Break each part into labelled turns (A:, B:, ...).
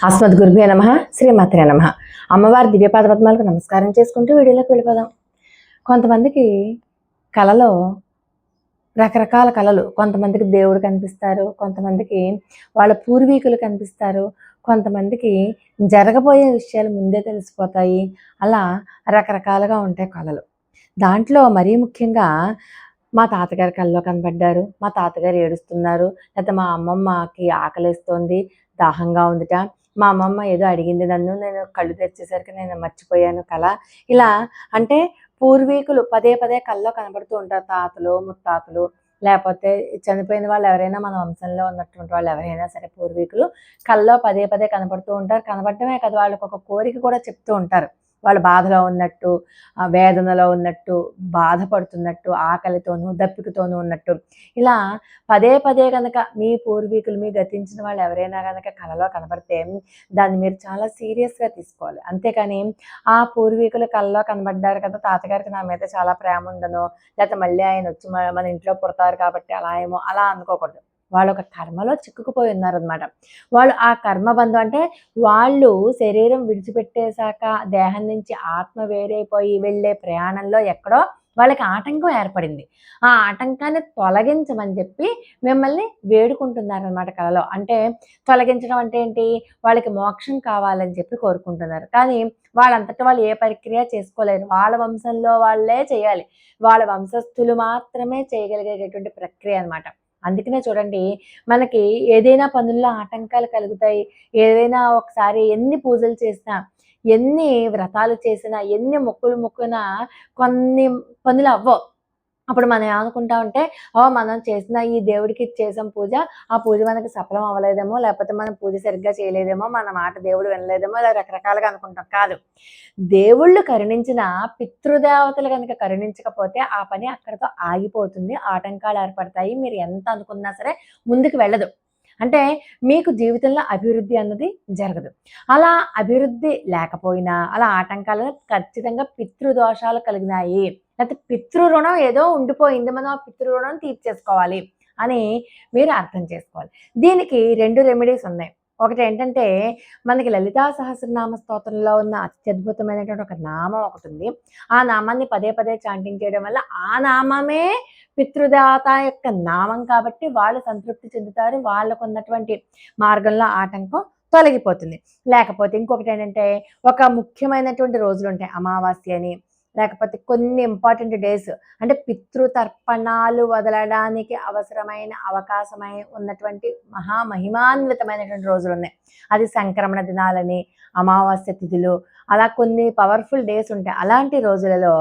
A: అస్మద్ గురుభ్యో నమః, శ్రీమాత్రే నమః. అమ్మవారి దివ్యపాద పద్మాలకు నమస్కారం చేసుకుంటూ వీడియోలోకి వెళ్ళిపోదాం. కొంతమందికి కళలో రకరకాల కళలు, కొంతమందికి దేవుడు కనిపిస్తారు, కొంతమందికి వాళ్ళ పూర్వీకులు కనిపిస్తారు, కొంతమందికి జరగబోయే విషయాలు ముందే తెలిసిపోతాయి. అలా రకరకాలుగా ఉంటాయి కళలు. దాంట్లో మరీ ముఖ్యంగా మా తాతగారి కల్లో కనబడ్డారు, మా తాతగారు ఏడుస్తున్నారు, లేకపోతే మా అమ్మమ్మకి ఆకలేస్తోంది, దాహంగా ఉందిట, మా అమ్మమ్మ ఏదో అడిగింది నన్ను, నేను కళ్ళు తెరిచేసరికి నేను మర్చిపోయాను కళ. ఇలా అంటే పూర్వీకులు పదే పదే కల్లో కనబడుతూ ఉంటారు. తాతలు, ముత్తాతలు, లేకపోతే చనిపోయిన వాళ్ళు ఎవరైనా మన వంశంలో ఉన్నటువంటి వాళ్ళు ఎవరైనా సరే పూర్వీకులు కల్లో పదే పదే కనబడుతూ ఉంటారు. కనబడటమే కాదు, వాళ్ళకి ఒక కోరిక కూడా చెప్తూ ఉంటారు. వాళ్ళు బాధలో ఉన్నట్టు, వేదనలో ఉన్నట్టు, బాధపడుతున్నట్టు, ఆకలితోనూ దప్పికతోనూ ఉన్నట్టు. ఇలా పదే పదే కనుక మీ పూర్వీకులు, మీ గతించిన వాళ్ళు ఎవరైనా కనుక కలలో కనబడితే దాన్ని మీరు చాలా సీరియస్గా తీసుకోవాలి. అంతేకాని ఆ పూర్వీకులు కలలో కనబడ్డారు కదా, తాతగారికి నా మీద చాలా ప్రేమ ఉందనో, లేకపోతే మళ్ళీ ఆయన వచ్చి మన ఇంట్లో పుడతారు కాబట్టి అలా ఏమో అలా అనుకోకూడదు. వాళ్ళు ఒక కర్మలో చిక్కుకుపోయి ఉన్నారనమాట. వాళ్ళు ఆ కర్మబంధం అంటే వాళ్ళు శరీరం విడిచిపెట్టేశాక దేహం నుంచి ఆత్మ వేరైపోయి వెళ్ళే ప్రయాణంలో ఎక్కడో వాళ్ళకి ఆటంకం ఏర్పడింది. ఆ ఆటంకాన్ని తొలగించమని చెప్పి మిమ్మల్ని వేడుకుంటున్నారనమాట కలలో. అంటే తొలగించడం అంటే ఏంటి? వాళ్ళకి మోక్షం కావాలని చెప్పి కోరుకుంటున్నారు. కానీ వాళ్ళంతట వాళ్ళు ఏ ప్రక్రియ చేసుకోలేరు. వాళ్ళ వంశంలో వాళ్ళే చేయాలి. వాళ్ళ వంశస్థులు మాత్రమే చేయగలిగేటటువంటి ప్రక్రియ అనమాట. అందుకనే చూడండి, మనకి ఏదైనా పనుల్లో ఆటంకాలు కలుగుతాయి. ఏదైనా ఒకసారి ఎన్ని పూజలు చేసినా, ఎన్ని వ్రతాలు చేసినా, ఎన్ని మొక్కులు మొక్కినా కొన్ని పనులు అవ్వవు. అప్పుడు మనం ఏమనుకుంటామంటే, మనం చేసిన ఈ దేవుడికి చేసాం పూజ, ఆ పూజ మనకి సఫలం అవ్వలేదేమో, లేకపోతే మనం పూజ సరిగ్గా చేయలేదేమో, మన మాట దేవుడు వినలేదేమో, ఇలా రకరకాలుగా అనుకుంటాం. కాదు, దేవుళ్ళు కరుణించిన పితృదేవతలు కనుక కరుణించకపోతే ఆ పని అక్కడితో ఆగిపోతుంది. ఆటంకాలు ఏర్పడతాయి. మీరు ఎంత అనుకున్నా సరే ముందుకు వెళ్ళదు. అంటే మీకు జీవితంలో అభివృద్ధి అన్నది జరగదు. అలా అభివృద్ధి లేకపోయినా, అలా ఆటంకాలు ఖచ్చితంగా పితృదోషాలు కలిగినాయి, లేకపోతే పితృ రుణం ఏదో ఉండిపోయింది, మనం ఆ పితృ రుణం తీర్చేసుకోవాలి అని మీరు అర్థం చేసుకోవాలి. దీనికి 2 రెమెడీస్ ఉన్నాయి. ఒకటేంటంటే, మనకి లలితా సహస్రనామ స్తోత్రంలో ఉన్న అత్యద్భుతమైనటువంటి ఒక నామం ఒకటుంది. ఆ నామాన్ని పదే పదే చాంటింగ్ చేయడం వల్ల ఆ నామమే పితృదేవత యొక్క నామం కాబట్టి వాళ్ళు సంతృప్తి చెందుతారు. వాళ్ళకున్నటువంటి మార్గంలో ఆటంకం తొలగిపోతుంది. లేకపోతే ఇంకొకటేంటంటే, ఒక ముఖ్యమైనటువంటి రోజులుంటాయి. అమావాస్య అని, లేకపోతే కొన్ని ఇంపార్టెంట్ డేస్, అంటే పితృతర్పణాలు వదలడానికి అవసరమైన అవకాశమై ఉన్నటువంటి మహామహిమాన్వితమైనటువంటి రోజులున్నాయి. అది సంక్రమణ దినాలని, అమావాస్య తిథులు, అలా కొన్ని పవర్ఫుల్ డేస్ ఉంటాయి. అలాంటి రోజులలో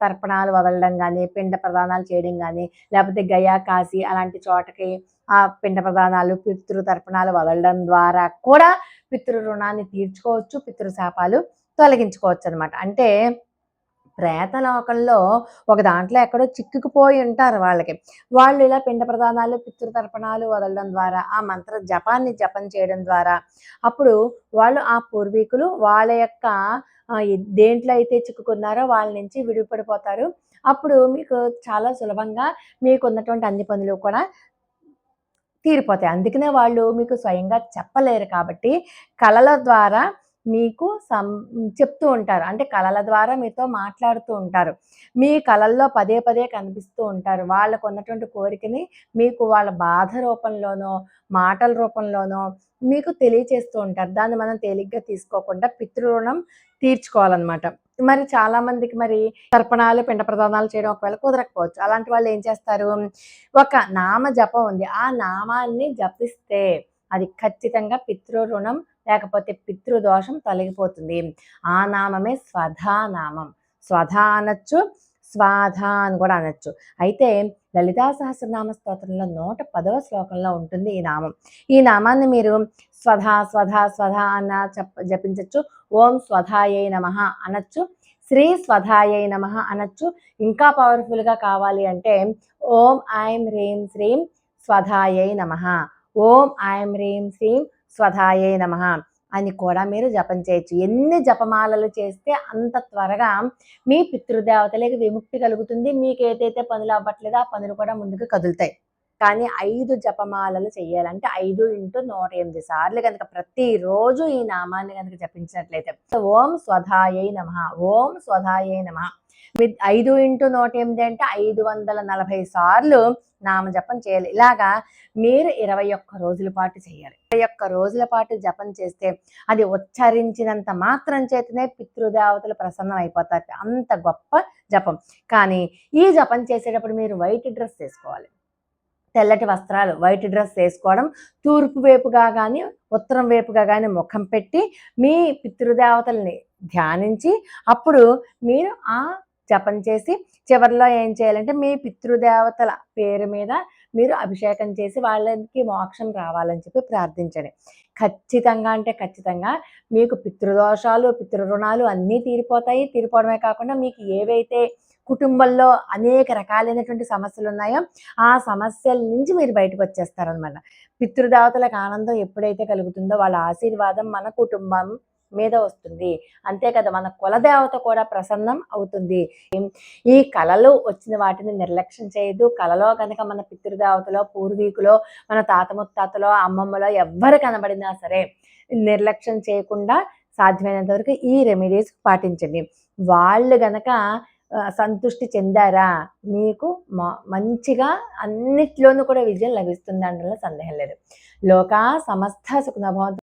A: తర్పణాలు వదలడం కానీ, పిండ ప్రదానాలు చేయడం కానీ, లేకపోతే గయా, కాశీ అలాంటి చోటకి ఆ పిండ ప్రదానాలు, తర్పణాలు వదలడం ద్వారా కూడా పితృ రుణాన్ని తీర్చుకోవచ్చు, పితృశాపాలు తొలగించుకోవచ్చు అనమాట. అంటే ప్రేతలోకంలో ఒక దాంట్లో ఎక్కడో చిక్కుకుపోయి ఉంటారు వాళ్ళకి. వాళ్ళు ఇలా పిండ ప్రదానాలు, పితృతర్పణాలు వదలడం ద్వారా, ఆ మంత్ర జపం చేయడం ద్వారా అప్పుడు వాళ్ళు ఆ పూర్వీకులు వాళ్ళ యొక్క దేంట్లో అయితే చిక్కుకున్నారో వాళ్ళ నుంచి విడిపడిపోతారు. అప్పుడు మీకు చాలా సులభంగా మీకున్నటువంటి అన్ని పనులు కూడా తీరిపోతాయి. అందుకనే వాళ్ళు మీకు స్వయంగా చెప్పలేరు కాబట్టి కళల ద్వారా మీకు చెప్తూ ఉంటారు. అంటే కళల ద్వారా మీతో మాట్లాడుతూ ఉంటారు. మీ కళల్లో పదే పదే కనిపిస్తూ ఉంటారు. వాళ్ళకున్నటువంటి కోరికని మీకు వాళ్ళ బాధ రూపంలోనో, మాటల రూపంలోనో మీకు తెలియచేస్తూ ఉంటారు. దాన్ని మనం తేలిగ్గా తీసుకోకుండా పితృ రుణం తీర్చుకోవాలనమాట. మరి చాలామందికి మరి తర్పణాలు, పిండ ప్రదానాలు చేయడం ఒకవేళ కుదరకపోవచ్చు. అలాంటి వాళ్ళు ఏం చేస్తారు? ఒక నామ జపం ఉంది. ఆ నామాన్ని జపిస్తే అది ఖచ్చితంగా పితృ రుణం లేకపోతే పితృదోషం తొలగిపోతుంది. ఆ నామమే స్వధా నామం. స్వధా అనొచ్చు, స్వాధ అని కూడా అనొచ్చు. అయితే లలితా సహస్రనామ స్తోత్రంలో 110వ శ్లోకంలో ఉంటుంది ఈ నామం. ఈ నామాన్ని మీరు స్వధా స్వధా స్వధా అన్న జపించచ్చు. ఓం స్వధాయై నమః అనొచ్చు, శ్రీ స్వధాయై నమః అనొచ్చు. ఇంకా పవర్ఫుల్గా కావాలి అంటే ఓం ఐం హ్రీం శ్రీం స్వధాయై నమః, ఓం ఐం హ్రీం శ్రీం స్వధాయై నమః అని కూడా మీరు జపం చేయొచ్చు. ఎన్ని జపమాలలు చేస్తే అంత త్వరగా మీ పితృదేవతలకు విముక్తి కలుగుతుంది. మీకు ఏదైతే పనులు అవ్వట్లేదో ఆ పనులు కూడా ముందుకు కదులుతాయి. కానీ 5 జపమాలలు చేయాలంటే 5 × 108 సార్లు కనుక ప్రతిరోజు ఈ నామాన్ని కనుక జపించినట్లయితే ఓం స్వధాయై నమః, ఓం స్వధాయై నమః. 5 × 108 అంటే 540 సార్లు నామ జపం చేయాలి. ఇలాగా మీరు 21 రోజుల పాటు చేయాలి. 21 రోజుల పాటు జపం చేస్తే అది ఉచ్చరించినంత మాత్రం చేతనే పితృదేవతలు ప్రసన్నం అయిపోతారు. అంత గొప్ప జపం. కానీ ఈ జపం చేసేటప్పుడు మీరు వైట్ డ్రెస్ వేసుకోవాలి. తెల్లటి వస్త్రాలు, వైట్ డ్రెస్ వేసుకోవడం, తూర్పు వైపుగా కానీ ఉత్తరం వైపుగా కానీ ముఖం పెట్టి మీ పితృదేవతల్ని ధ్యానించి అప్పుడు మీరు ఆ జపం చేసి చివరిలో ఏం చేయాలంటే మీ పితృదేవతల పేరు మీద మీరు అభిషేకం చేసి వాళ్ళకి మోక్షం రావాలని చెప్పి ప్రార్థించండి. ఖచ్చితంగా అంటే ఖచ్చితంగా మీకు పితృదోషాలు, పితృరుణాలు అన్నీ తీరిపోతాయి. తీరిపోవడమే కాకుండా మీకు ఏవైతే కుటుంబంలో అనేక రకాలైనటువంటి సమస్యలు ఉన్నాయో ఆ సమస్యల నుంచి మీరు బయటకు వచ్చేస్తారనమాట. పితృదేవతలకు ఆనందం ఎప్పుడైతే కలుగుతుందో వాళ్ళ ఆశీర్వాదం మన కుటుంబం మీద వస్తుంది. అంతే కదా, మన కులదేవత కూడా ప్రసన్నం అవుతుంది. ఈ కళలు వచ్చిన వాటిని నిర్లక్ష్యం చేయదు. కళలో కనుక మన పితృదేవతలో, పూర్వీకులో, మన తాత ముత్తాతలో, అమ్మమ్మలో ఎవ్వరు కనబడినా సరే నిర్లక్ష్యం చేయకుండా సాధ్యమైనంత వరకు ఈ రెమెడీస్ పాటించండి. వాళ్ళు గనక సంతృష్టి చెందారా మీకు మంచిగా అన్నిట్లోనూ కూడా విజయం లభిస్తుంది అనడంలో సందేహం లేదు. లోకా సమస్త సుఖినో భవంతు.